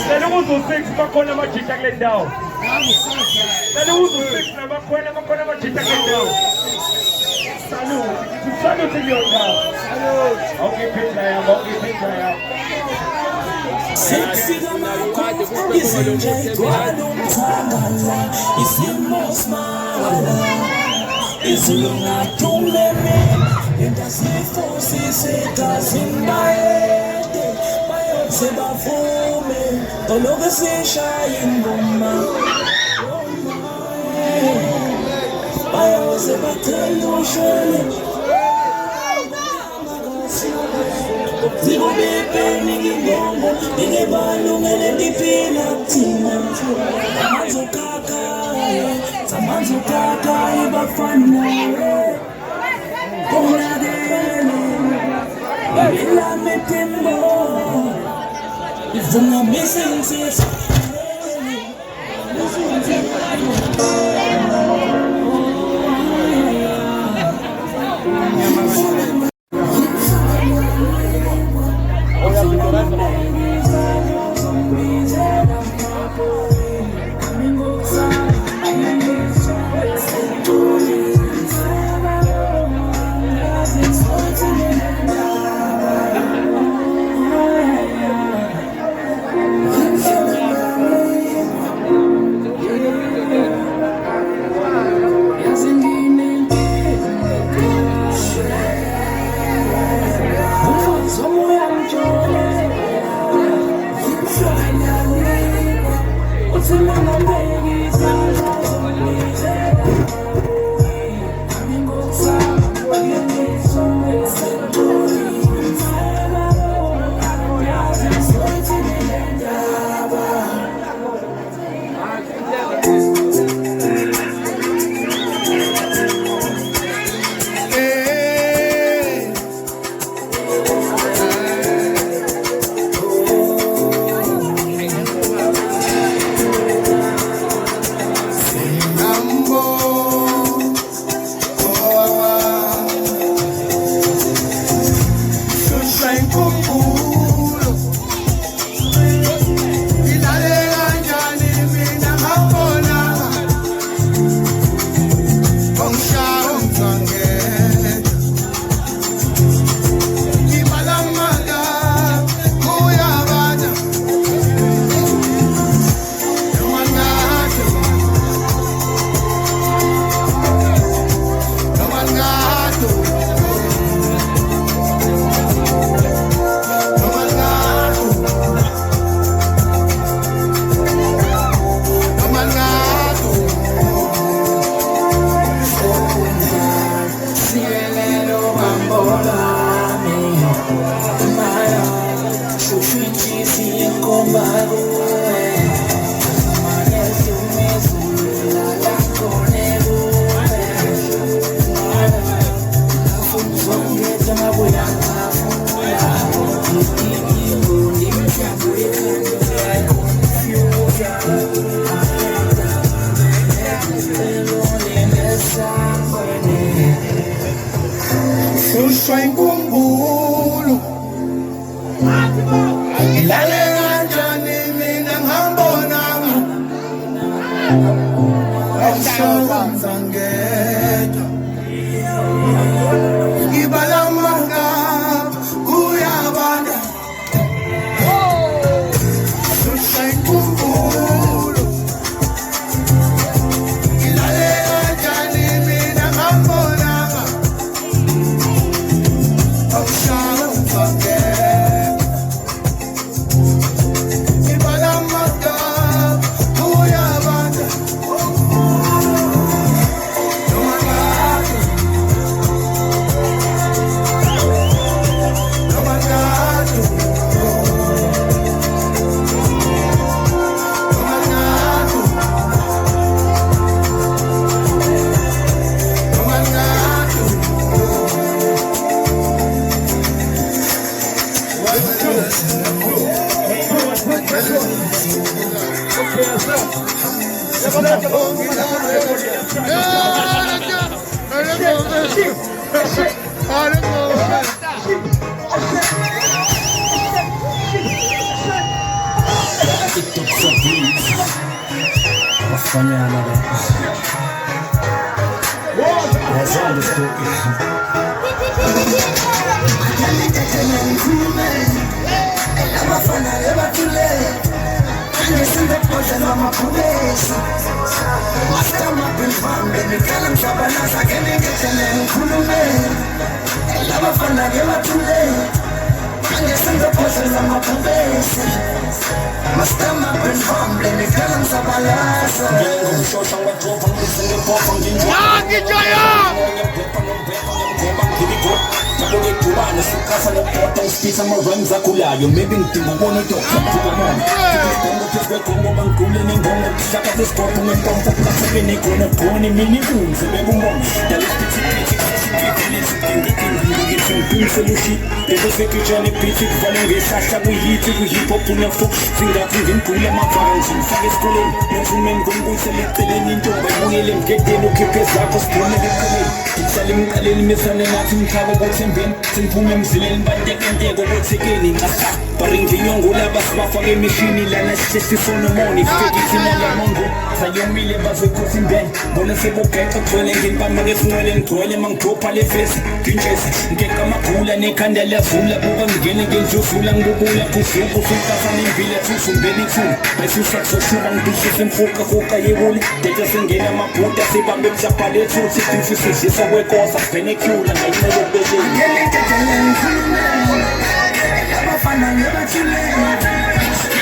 Nani uzufix bakhona amajita kule ndawo. Nani uzufix bakhona amajita kule ndawo. Salute your now. Okay, picture ya, okay, picture ya. Sexy is in Jaguadum Tamala, is in Mosmala, is in Natumeme, and the sea forces it as in my head, my own Sebafome, the Logacy Shine Boma, my own Sebatel. Zibo bebe nigi bongo, nigi balu ngele dipina tina. Samanzo kaka ibafana. Kona dele, ila metembo. Ifuna mesenses. Fanyana le. That's all the story. Maybe think I wanna talk to the man. Como bancule ni ngono saka the sport mo pompo kasi ni kono koni mini boom se bebo mo dali piti solution people say que j'en ai piti valeur sasha we hip hop pour l'info singa pin pour la mavange sage skole no fumen gongo se le tele ni ndo ba ngile mgede no ke pesa ko spone de kale salim kale ni mesane na tim kaba go semben tim pume mzilen bande kende go go tsekeni ngasa paringi nyongo la bas mafage machine la na chesti sono money fake in la mongo sa yomile bazo ko simben bona se bo ke ko tole ngin pa mage fuelen tole mang to pale face kinches nke kama kula ne kandela fula buga ngene ngenjo fula ngubula kufuku fuka fani bila fufu beni fu pesu sakso shubang bishi semfuka kuka yewuli teja sengena maputa se bambe chapale tu se tu se so we cosa pene kula na ino yo bele ngene tetele nkulume abafana ngebathule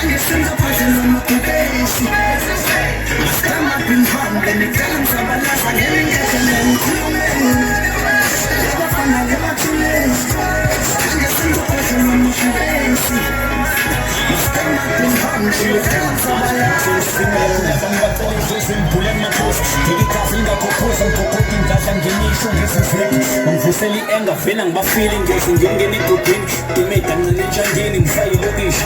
ngisenza phansi noma kubesi Kama pinfambe nikala msabalaza ngene tetele nkulume abafana ngebathule ngisenza phansi noma kubesi Kama pinfambe nikala msabalaza Mfuseli enga fela ngibafile ngezi ngengene igubhini Dimedana nenjangeni ngifaye lokishi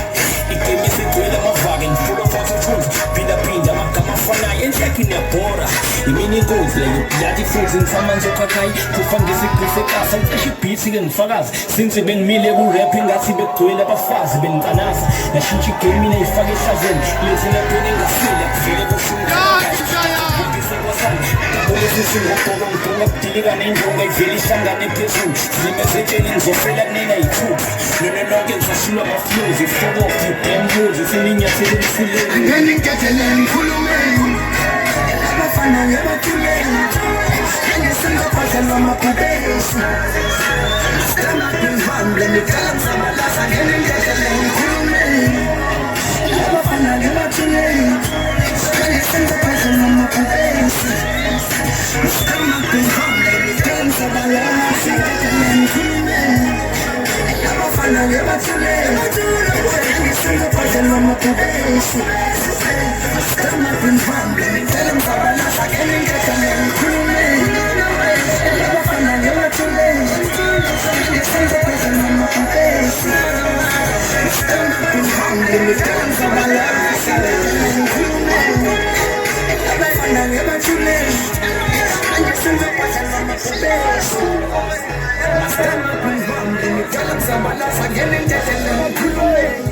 Ikemi sigwela amavake ngifulo fotho truth Pinda amagama afanayo enhlakini yabhora Imini inkunzi leyo bloody futhi ngifama nzokhakhaya Kufa ngisigwise kasa ngifeshe ibhithi-ke ngifakazi Since bengimile ku-rap ingathi bekugcwele abafazi bengicanaza Nashintsha igame mina yifake ehlazeni Lethi lapheni engasile kuvele kushungakaya Kulesisi ngokhoba ngidunga kudilika nenjonga ivele ihlangane phezulu Zimezetsheni ngizofela kunena yithupha Nona nonke ngizashilwa ama-flows Fuck off you damn rules Seninyathele emfuleni Ngeni ngikethele ngikhulumeni Abafana ngebathuleni Ngisenza phasa lwamabhubesi Kama pinvamble nikala msabalaza Ngeni ngikethele ngikhulumeni Abafana ngebathuleni Ngisenza phasa lwamabhubesi Kama pinvamble nikala msabalaza Ngeni ngikhulumeni Abafana ngebathuleni Ngisenza phasa lwamabhubesi Kama pinvamble nikala msabalaza Ngeni ngikethele ngikhulumeni Abafana ngebathuleni Ngisenza phasa lwamabhubesi Kama pinvamble nikala msabalaza Ngeni ngikhulumeni Abafana ngebathuleni Ngisenza phasa lwamabhubesi Kama pinvamble nikala msabalaza Ngeni ngikethele ngikhulumeni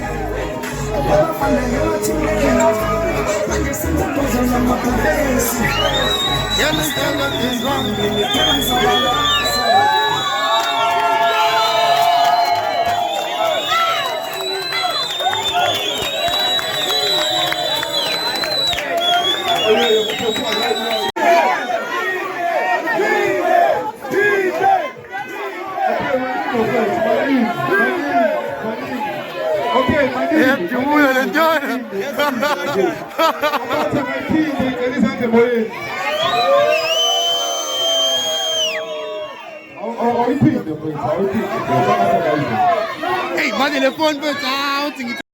Abafana ngebathuleni Ngisenza phasa lwamabhubesi Kama pinvamble nikala msabalaza Hey, man, the phone, but